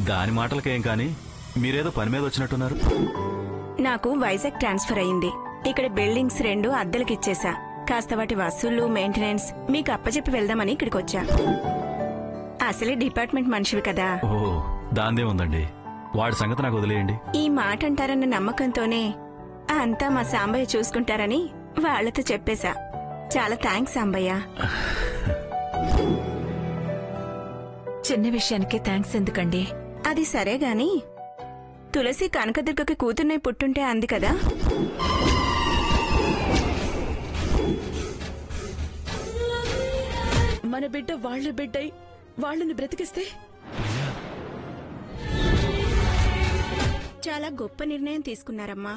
దాని మాటలకేం కానీ మీరేదో పని మీద వచ్చినట్టున్నారు. నాకు వైజాగ్ ట్రాన్స్ఫర్ అయింది. ఇక్కడ బిల్డింగ్స్ 2 అద్దెలకిచ్చేసా. కాస్త వాటి వసూళ్లు, మెయింటెనెన్స్ మీకు అప్పచెప్పి వెళ్దామని ఇక్కడికొచ్చా. అసలే డిపార్ట్మెంట్ మనిషివి కదా. ఓ, దాందే ఉందండి. వాడి సంగతి నాకు వదిలేయండి. ఈ మాట అంటారన్న నమ్మకంతోనే అంతా మా సాంబయ్య చూసుకుంటారని వాళ్లతో చెప్పేశా. చాలా థ్యాంక్స్ సాంబయ్య. చిన్న విషయానికే థ్యాంక్స్ ఎందుకండి? అది సరే గాని తులసి కనకదుర్గకి కూతుర్నే పుట్టుంటే అంది కదా. మన బిడ్డ వాళ్ళ బిడ్డై వాళ్ళని బ్రతికిస్తే చాలా గొప్ప నిర్ణయం తీసుకున్నారమ్మా.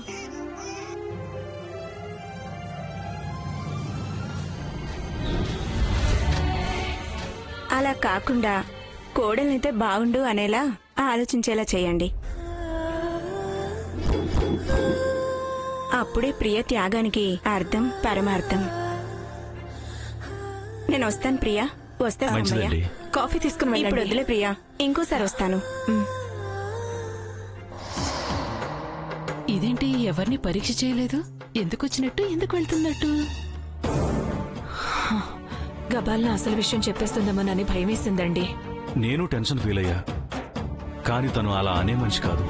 అలా కాకుండా కోడలైతే బాగుండు అనేలా ఆలోచించేలా చేయండి. అప్పుడే ప్రియ త్యాగానికి అర్థం, పరమార్థం. నేను వస్తాను ప్రియా. వస్తా సాంబయ్య. కాఫీ తీసుకుని ఇప్పుడు వదిలే ప్రియా, ఇంకోసారి వస్తాను. ఇదేంటి, ఎవరిని పరీక్ష చేయలేదు? ఎందుకు వచ్చినట్టు, ఎందుకు వెళ్తున్నట్టు? గబాల్న అసలు విషయం చెప్పేస్తుందేమోనని భయం వేసిందండి. నేను టెన్షన్ ఫీల్ అయ్యా, కానీ తను అలా అనే మనిషి కాదు.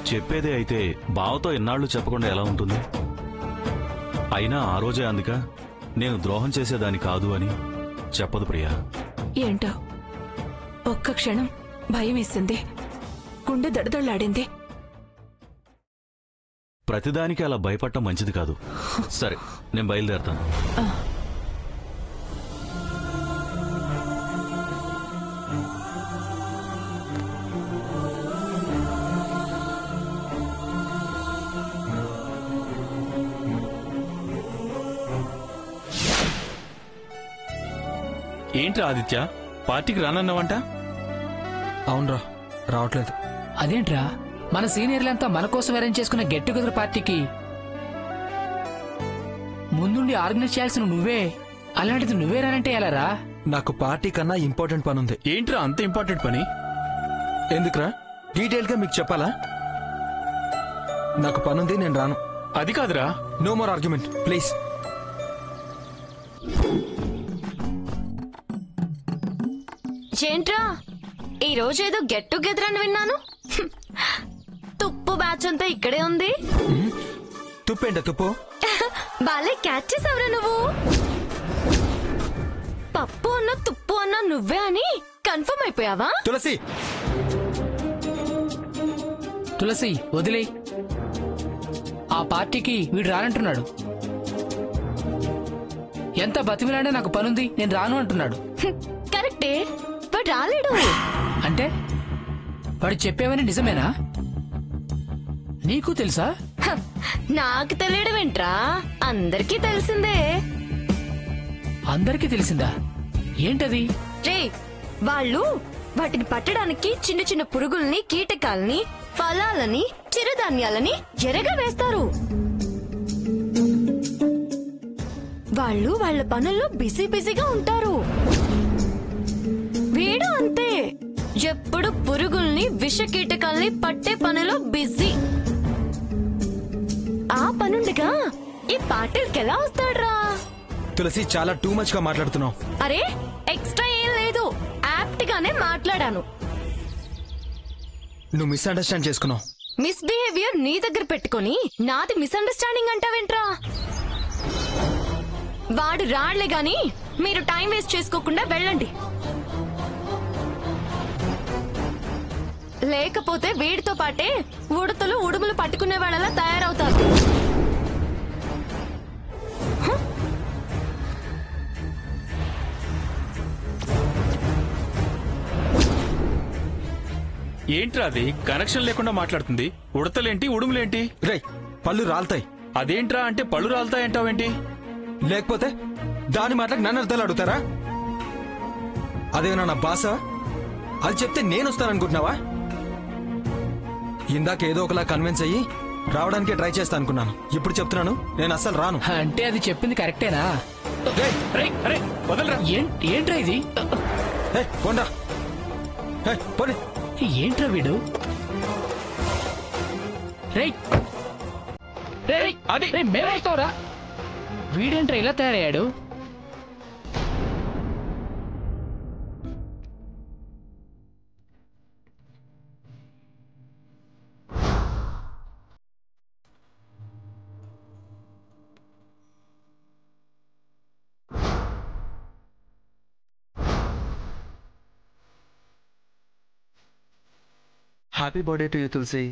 చెప్పేదే అయితే బావతో ఎన్నాళ్లు చెప్పకుండా ఎలా ఉంటుంది? అయినా ఆ రోజే అందుక నేను ద్రోహం చేసేదాన్ని కాదు అని చెప్పదు ప్రియా. ఏంటో ఒక్క క్షణం భయం వేసింది, గుండె దడదళ్లాడింది. ప్రతిదానికి అలా భయపడటం మంచిది కాదు. సరే, నేను బయలుదేరతాను. ఏంట్రా ఆదిత్య, పార్టీకి రానన్నావంట? అవునరా, రావట్లేదు. అదేంట్రా, మన సీనియర్లంతా మన కోసం అరేంజ్ చేసుకున్న గెట్ టుగెదర్ పార్టీకి ముందుండి ఆర్గనైజ్ చేయాల్సిన నువ్వే, అలాంటిది నువ్వే రానంటే ఎలారా? నాకు పార్టీ కన్నా ఇంపార్టెంట్ పని ఉంది. ఏంట్రా అంత ఇంపార్టెంట్ పని? ఎందుకురా, డీటెయిల్ గా మీకు చెప్పాలా? నాకు పనుంది, నేను రాను. అది కాదురా. No more argument please. ఏంట్రా, ఈ రోజు ఏదో గెట్ టుగెదర్ అని విన్నాను. తుప్పు బ్యాచ్ అంతా ఇక్కడే ఉంది. తుప్పేంట తుప్పు? బాలే క్యాచ్ చేసావురా నువ్వు. పప్పు అన్న తుప్పు అన్న నువ్వే అని కన్ఫర్మ్ అయిపోయావా? తులసి, తులసి వదిలే. ఆ పార్టీకి వీడు రానంటున్నాడు. ఎంత బతిమిలాడే నాకు పనుంది, నేను రాను అంటున్నాడు. కరెక్టే, వాడు రాలేడు. అంటే వాడు చెప్పేవని నిజమేనా? నీకు తెలుసా? నాకు తెలియడం ఏంట్రా, అందరికీ తెలిసిందే. అందరికీ తెలిసిందా? ఏంటది? రే, వాళ్ళు వాటిని పట్టడానికి చిన్న చిన్న పురుగుల్ని, కీటకాల్ని, ఫలాలని, చిరుధాన్యాలని ఎరగా వేస్తారు. వాళ్ళు వాళ్ళ పనుల్లో బిజీగా ఉంటారు. వీడు అంతే, ఎప్పుడు పురుగుల్ని, విష కీటకాల్ని పట్టే పనిలో బిజీ. ఆ పనుండగా ఈ పార్టీకి ఎలా వస్తాడ్రా? తులసి, చాలా టూ మచ్ గా మాట్లాడుతున్నావు. అరే, ఎక్స్ట్రా ఏం లేదు, యాప్ట్ గానే మాట్లాడాను. నువ్వు మిస్అండర్స్టాండ్ చేసుకున్నావు. మిస్బిహేవియర్ నీ దగ్గర పెట్టుకుని నాది మిస్అండర్స్టాండింగ్ అంటావేంట్రా? వాడు రాళ్లే గాని మీరు టైం వేస్ట్ చేసుకోకుండా వెళ్ళండి. లేకపోతే వీడితో పాటే ఉడతలు ఉడుములు పట్టుకునే వాళ్ళలా తయారవుతారు. ఏంట్రా అది, కనెక్షన్ లేకుండా మాట్లాడుతుంది? ఉడతలేంటి, ఉడుములేంటి? రే, పళ్ళు రాలుతాయి. అదేంట్రా అంటే పళ్ళు రాలుతాయంటావేంటి? లేకపోతే దాని మాటలకు నన్ను అర్థాలు అడుగుతారా? అదేనా నా బాస? అది చెప్తే నేను వస్తాననుకుంటున్నావా? ఇందాక ఏదో ఒకలా కన్విన్స్ అయ్యి రావడానికే ట్రై చేస్తా అనుకున్నాను. ఇప్పుడు చెప్తున్నాను, నేను అస్సలు రాను. అంటే అది చెప్పింది కరెక్టేనా? వదలరా. ఏంట్రా ఇది? పోండా. హే, పోనీ. ఏంట్రా వీడు రేయ్ రేయ్ అది మేమేస్తావురా వీడేంట్రా ఇలా తయారయ్యాడు happy birthday to you Tulasi.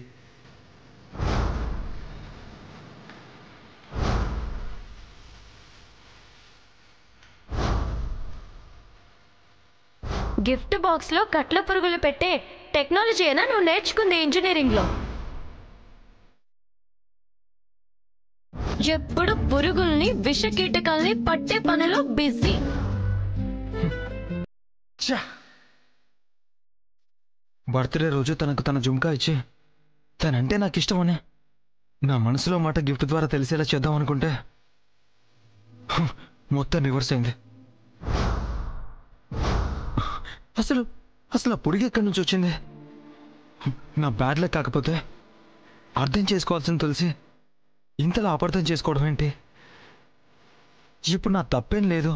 Gift box లో కట్ల పురుగులు పెట్టే టెక్నాలజీనా నువ్వు నేర్చుకుంది ఇంజనీరింగ్ లో? ఎప్పుడు పురుగుల్ని విష కీటకాల్ని పట్టే పనిలో బిజీ. బర్త్డే రోజు తనకు తన జుంకా ఇచ్చి తనంటే నాకు ఇష్టమని నా మనసులో మాట గిఫ్ట్ ద్వారా తెలిసేలా చేద్దాం అనుకుంటే మొత్తం రివర్స్ అయింది. అసలు అసలు ఆ పొడిగి ఎక్కడి నుంచి వచ్చింది? నా బ్యాడ్ లక్ కాకపోతే అర్థం చేసుకోవాల్సింది తెలిసి ఇంతలా అపార్థం చేసుకోవడం ఏంటి? ఇప్పుడు నా తప్పేం లేదు.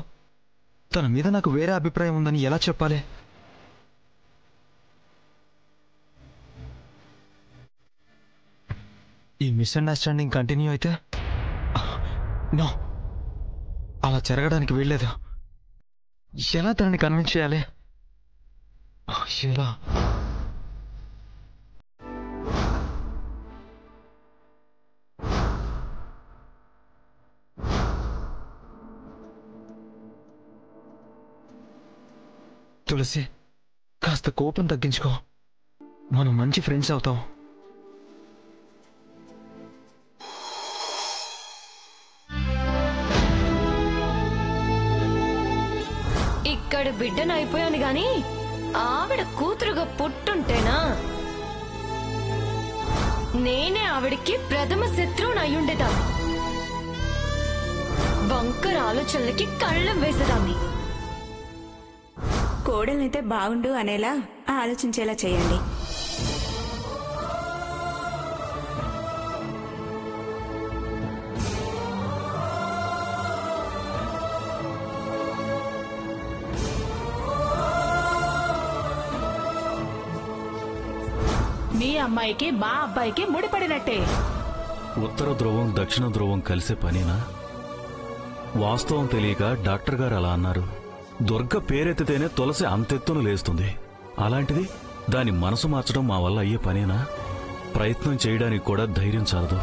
తన మీద నాకు వేరే అభిప్రాయం ఉందని ఎలా చెప్పాలి? ఈ మిస్అండర్స్టాండింగ్ కంటిన్యూ అయితే నో, అలా జరగడానికి వీల్లేదు. ఎలా తనని కన్విన్స్ చేయాలి? ఎలా? తులసి, కాస్త కోపం తగ్గించుకో. మనం మంచి ఫ్రెండ్స్ అవుతాం. ఇక్కడ బిడ్డను అయిపోయాను గాని ఆవిడ కూతురుగా పుట్టుంటేనా నేనే ఆవిడకి ప్రథమ శత్రువుని అయ్యుండేదా. వంకర ఆలోచనలకి కళ్ళం వేసేదాన్ని. కోడలనైతే బాగుండు అనేలా ఆలోచించేలా చేయండి. మీ అమ్మాయికి మా అబ్బాయికి ముడిపడినట్టే. ఉత్తర ధ్రువం దక్షిణ ధ్రువం కలిసే పనేనా? వాస్తవం తెలియక డాక్టర్ గారు అలా అన్నారు. దుర్గ పేరెత్తితేనే తులసి అంతెత్తును లేస్తుంది. అలాంటిది దాని మనసు మార్చడం మా వల్ల అయ్యే పనేనా? ప్రయత్నం చేయడానికి కూడా ధైర్యం చాలదు.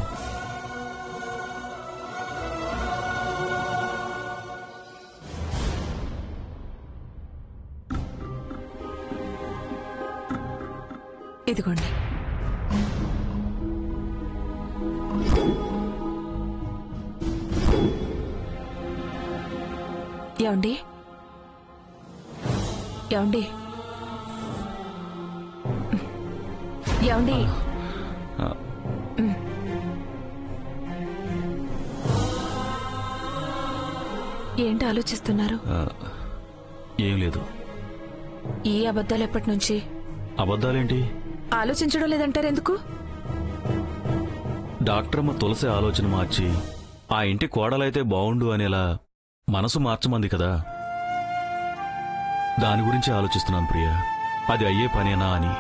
ఇదిగోండి. ఏమండి ఏమండి ఏమండి ఏంటి ఆలోచిస్తున్నారు? ఏం లేదు. ఈ అబద్ధాలు ఎప్పటి నుంచి? అబద్ధాలేంటి? ఆలోచించడం లేదంటారు ఎందుకు? డాక్టరమ్మ తులసి ఆలోచన మార్చి ఆ ఇంటి కోడలైతే బావుండు అనేలా మనసు మార్చమంది కదా. దాని గురించి ఆలోచిస్తున్నాను ప్రియా. అది అయ్యే పనేనా అని.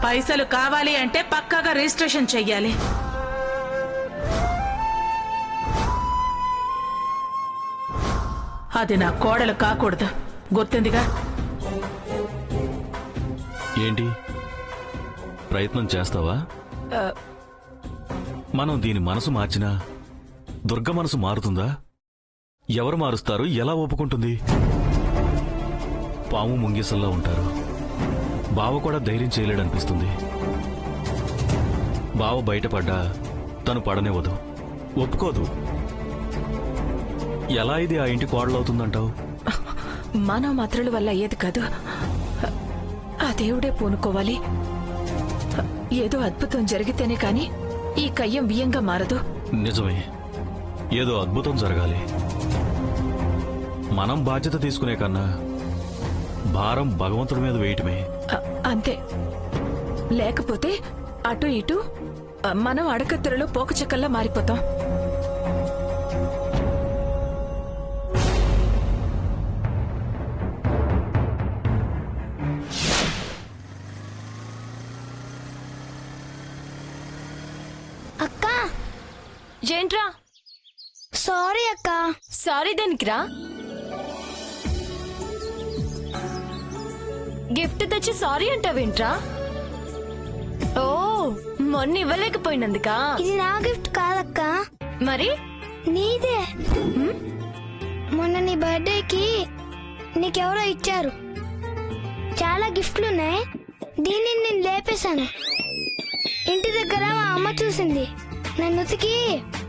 పైసలు కావాలి అంటే పక్కాగా రిజిస్ట్రేషన్ చెయ్యాలి. అది నా కోడలు కాకూడదు, గుర్తుందిగా? ఏంటి ప్రయత్నం చేస్తావా? మనం దీని మనసు మార్చినా దుర్గ మనసు మారుతుందా? ఎవరు మారుస్తారు? ఎలా ఒప్పుకుంటుంది? పాము ముంగిసల్లా ఉంటారు. బావ కూడా ధైర్యం చేయలేడనిపిస్తుంది. బావ బయటపడ్డా తను పడనివ్వదు, ఒప్పుకోదు. ఎలా ఇది ఆ ఇంటి కోడలవుతుందంటావు? మానవ మాత్రల వల్ల అయ్యేది కాదు. ఆ దేవుడే పూనుకోవాలి. ఏదో అద్భుతం జరిగితేనే కాని ఈ కయ్యం బియ్యంగా మారదు. నిజమే, ఏదో అద్భుతం జరగాలి. మనం బాధ్యత తీసుకునే కన్నా భారం భగవంతుడి మీద వేయటమే. అంతే. లేకపోతే అటు ఇటు మనం అడకత్తెరలో పోకచెక్కల్లా మారిపోతాం. అక్క ఏంట్రా? సారీ అక్క. సారీ దేనికిరా? గిఫ్ట్ తెచ్చి సారీ అంటావేంట్రా? ఓ, మొన్న ఇవ్వలేకపోయినందుకా? ఇది నా గిఫ్ట్ కాదక్క, మరి నీదే. మొన్న నీ బర్త్డేకి నీకెవరో ఇచ్చారు. చాలా గిఫ్ట్లున్నాయి. దీన్ని నేను లేపేశాను. ఇంటి దగ్గర మా అమ్మ చూసింది. నన్ను ఉతికి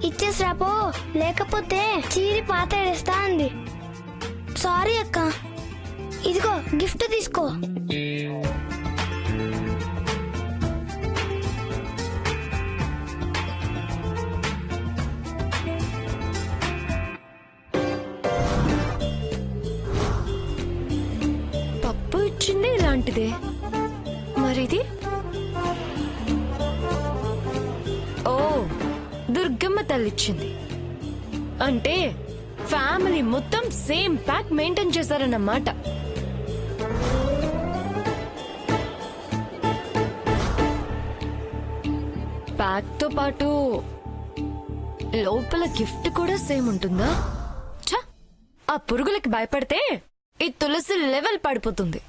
ఇచ్చేసిరాపో, లేకపోతే చీరి పాతేస్తా అంది. సారీ అక్క, ఇదిగో గిఫ్ట్ తీసుకో. పప్పు ఇచ్చింది ఇలాంటిదే, మరిది? ఓ, దుర్గమ్మ తల్లిచ్చింది. అంటే ఫ్యామిలీ మొత్తం సేమ్ ప్యాక్ మెయింటైన్ చేశారన్నమాట. ప్యాక్ తో పాటు లోపల గిఫ్ట్ కూడా సేమ్ ఉంటుందా? ఛ, ఆ పురుగులకి భయపడితే ఈ తులసి లెవెల్ పడిపోతుంది.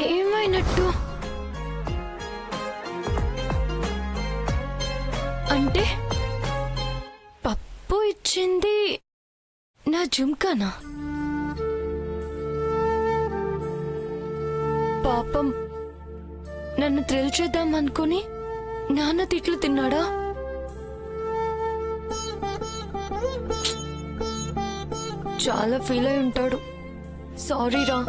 ఏమైనట్టు? అంటే పప్పు ఇచ్చింది నా జుంకానా? పాపం, నన్ను థ్రిల్ చేద్దాం అనుకుని నాన్న తిట్లు తిన్నాడా? చాలా ఫీల్ అయి ఉంటాడు. సారీరా.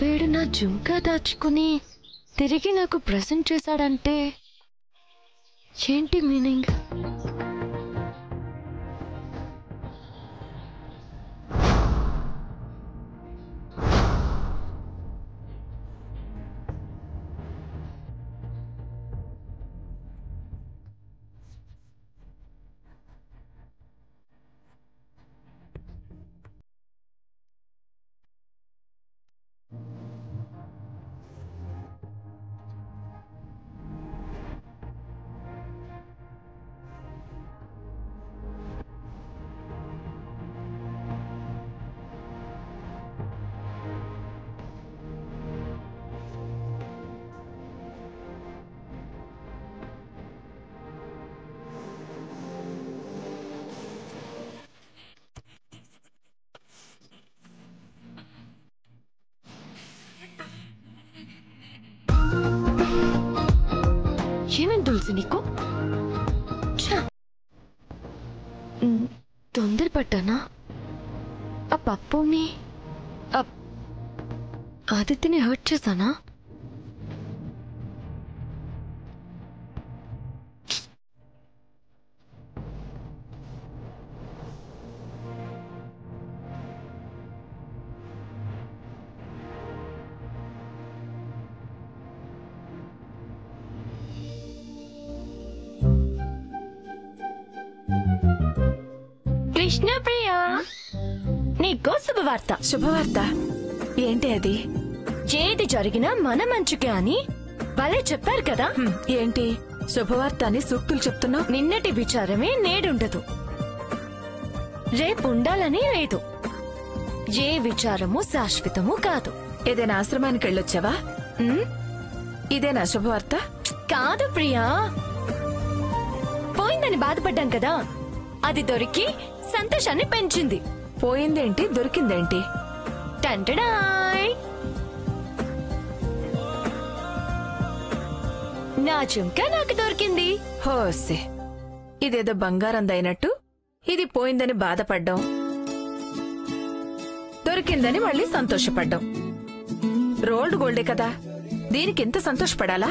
వీడు నా జుంకా దాచుకుని తిరిగి నాకు ప్రెజెంట్ చేశాడంటే ఏంటి మీనింగ్? ఏమేం తులసి నీకు? తొందరపడ్డానా? ఆ పప్పుని ఆదిత్యని హర్ట్ చేశానా? కృష్ణప్రియ, నీకో శుభవార్త. శుభవార్త ఏంటి అది? ఏది జరిగినా మన మంచుకే అని భలే చెప్పారు కదా. ఏంటి శుభవార్త అని సూక్తులు చెప్తున్నావు? నిన్నటి విచారమే నేడుండదు, రేపు ఉండాలని లేదు. ఏ విచారము శాశ్వతము కాదు. ఏదైనా ఆశ్రమానికి వెళ్ళొచ్చావా? ఇదేనా శుభవార్త? కాదు ప్రియా, పోయిందని పోయిందని బాధపడ్డాను కదా, అది దొరికి సంతోషాన్ని పెంచింది. పోయిందేంటి దొరికిందేంటి? టంటడాయ్, నా చుంక నాకు దొరికింది. హోసే, ఇదేదో బంగారందైనట్టు ఇది పోయిందని బాధపడ్డాం, దొరికిందని మళ్ళీ సంతోషపడ్డాం. రోల్డ్ గోల్డే కదా, దీనికి ఎంత సంతోషపడాలా?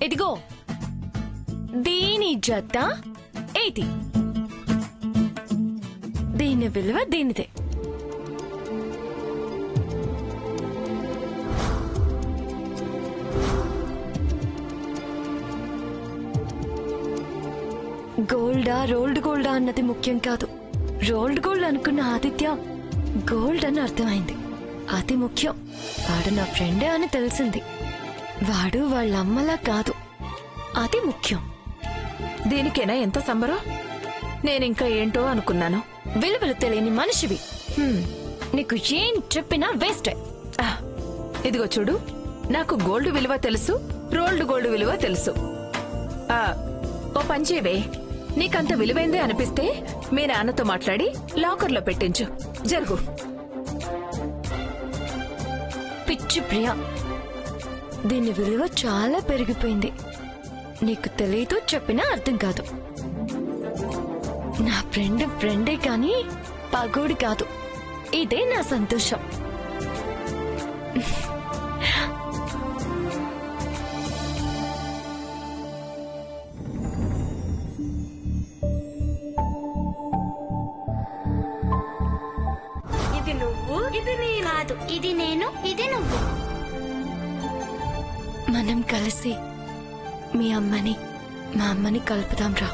ఇదిగో దీని జత ఏది, దీని విలువ దీనిదే. గోల్డా రోల్డ్ గోల్డా అన్నది ముఖ్యం కాదు. రోల్డ్ గోల్డ్ అనుకున్న ఆదిత్య గోల్డ్ అని అర్థమైంది, అది ముఖ్యం. వాడు నా ఫ్రెండే అని తెలిసింది, వాడు వాళ్ళమ్మలా కాదు, అది ముఖ్యం. దీనికేనా ఎంత సంబరం? నేనింకా ఏంటో అనుకున్నాను. విలువలు తెలియని మనిషివి, నీకు ఏం చెప్పినా వేస్టే. ఇదిగో చూడు, నాకు గోల్డ్ విలువ తెలుసు, రోల్డ్ గోల్డ్ విలువ తెలుసు. ఓ పంచేవే, నీకంత విలువైందే అనిపిస్తే మీ నాన్నతో మాట్లాడి లాకర్లో పెట్టించు. జరుగు. పిచ్చి ప్రియా, దీని విలువ చాలా పెరిగిపోయింది. నీకు తెలీదు, చెప్పినా అర్థం కాదు. నా ఫ్రెండే కాని పగోడి కాదు, ఇదే నా సంతోషం. ఇది నువ్వు, ఇది నేను కాదు, ఇది నేను, ఇది నువ్వు. మనం కలిసి మీ అమ్మని మా అమ్మని కలుపుదాం రా.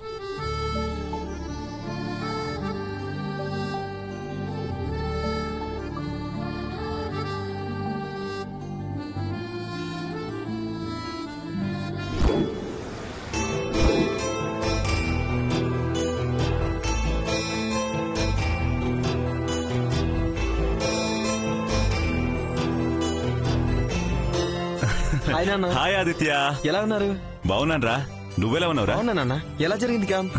హాయ్ ఆదిత్య, ఎలా ఉన్నారు? బాగున్నాను రా, నువ్వెలా ఉన్నావురా? అవునా నాన్న, ఎలా జరిగింది క్యాంప్?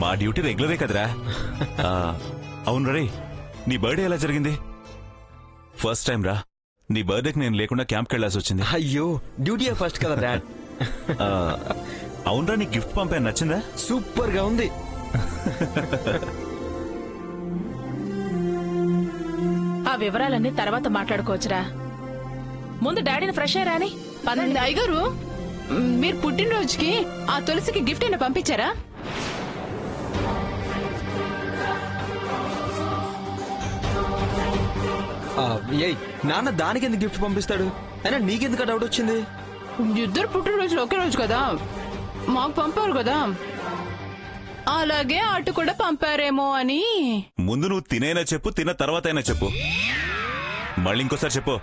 మా డ్యూటీ రెగ్యులరే కదరా. అవును రే, నీ బర్త్డే ఎలా జరిగింది? ఫస్ట్ టైం రా, నీ బర్త్డేకి నేను లేకుండా క్యాంప్కి వెళ్లాల్సి వచ్చింది. అయ్యో, డ్యూటీ ఫస్ట్ కదా డాడ్. అవునరా, నీ గిఫ్ట్ పంపాను, నచ్చిందా? సూపర్ గా ఉంది. ఆ వివరాలన్నీ తర్వాత మాట్లాడుకోవచ్చురా, ముందు డాడీని ఫ్రెష్ అయ్యారాని. పదండి. అయ్యగారు, మీరు పుట్టినరోజుకి ఆ తులసికి గిఫ్ట్ అయినా పంపించారా? ఏయ్ నాన్న, దానికి ఎందుకు గిఫ్ట్ పంపిస్తాడు? అయినా నీకెందుకు డౌట్ వచ్చింది? ఇద్దరు పుట్టినరోజులు ఒకే రోజు కదా, మాకు పంపారు కదా, అలాగే అటు కూడా పంపారేమో అని. ముందు నువ్వు తినైనా చెప్పు, తిన్న తర్వాత అయినా చెప్పు, మళ్ళీ ఇంకోసారి చెప్పు.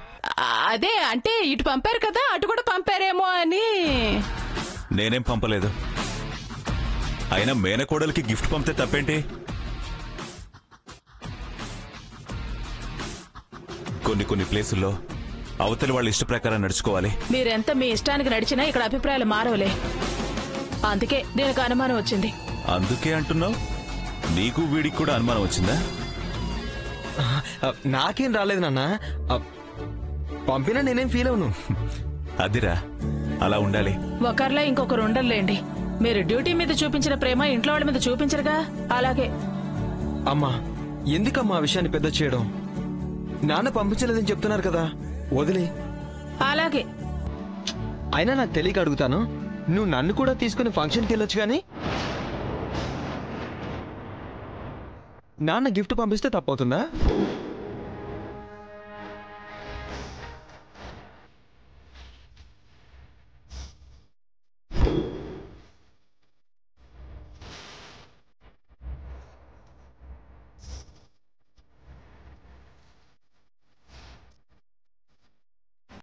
అదే అంటే ఇటు పంపారు కదా, అటు కూడా పంపారేమో అని. నేనేం పంపలేదు. అయినా మేనకోడలికి గిఫ్ట్ పంపితే తప్పేంటి? కొన్ని ప్లేసుల్లో అవతలి వాళ్ళ ఇష్ట ప్రకారం నడుచుకోవాలి. మీరెంత మీ ఇష్టానికి నడిచినా ఇక్కడ అభిప్రాయాలు మారవలే, అందుకే దీనికి అనుమానం వచ్చింది. అందుకే అంటున్నావు? నీకు వీడికి కూడా అనుమానం వచ్చిందా? నాకేం రాలేదు నాన్న, పంపినా నేనేం ఫీల్ అవును. అదిరా, అలా ఉండాలి. ఒకరిలో ఇంకొకరు ఉండలేండి. మీరు డ్యూటీ మీద చూపించిన ప్రేమ ఇంట్లో వాళ్ళ మీద చూపించరుగా, అలాగే. అమ్మా, ఎందుకమ్మా ఆ విషయాన్ని పెద్ద చేయడం? నాన్న పంపించలేదని చెప్తున్నారు కదా, వదిలే. అలాగే. అయినా నాకు తెలియక అడుగుతాను, నువ్వు నన్ను కూడా తీసుకుని ఫంక్షన్కి వెళ్ళొచ్చు కానీ నాన్న గిఫ్ట్ పంపిస్తే తప్పవుతుందా?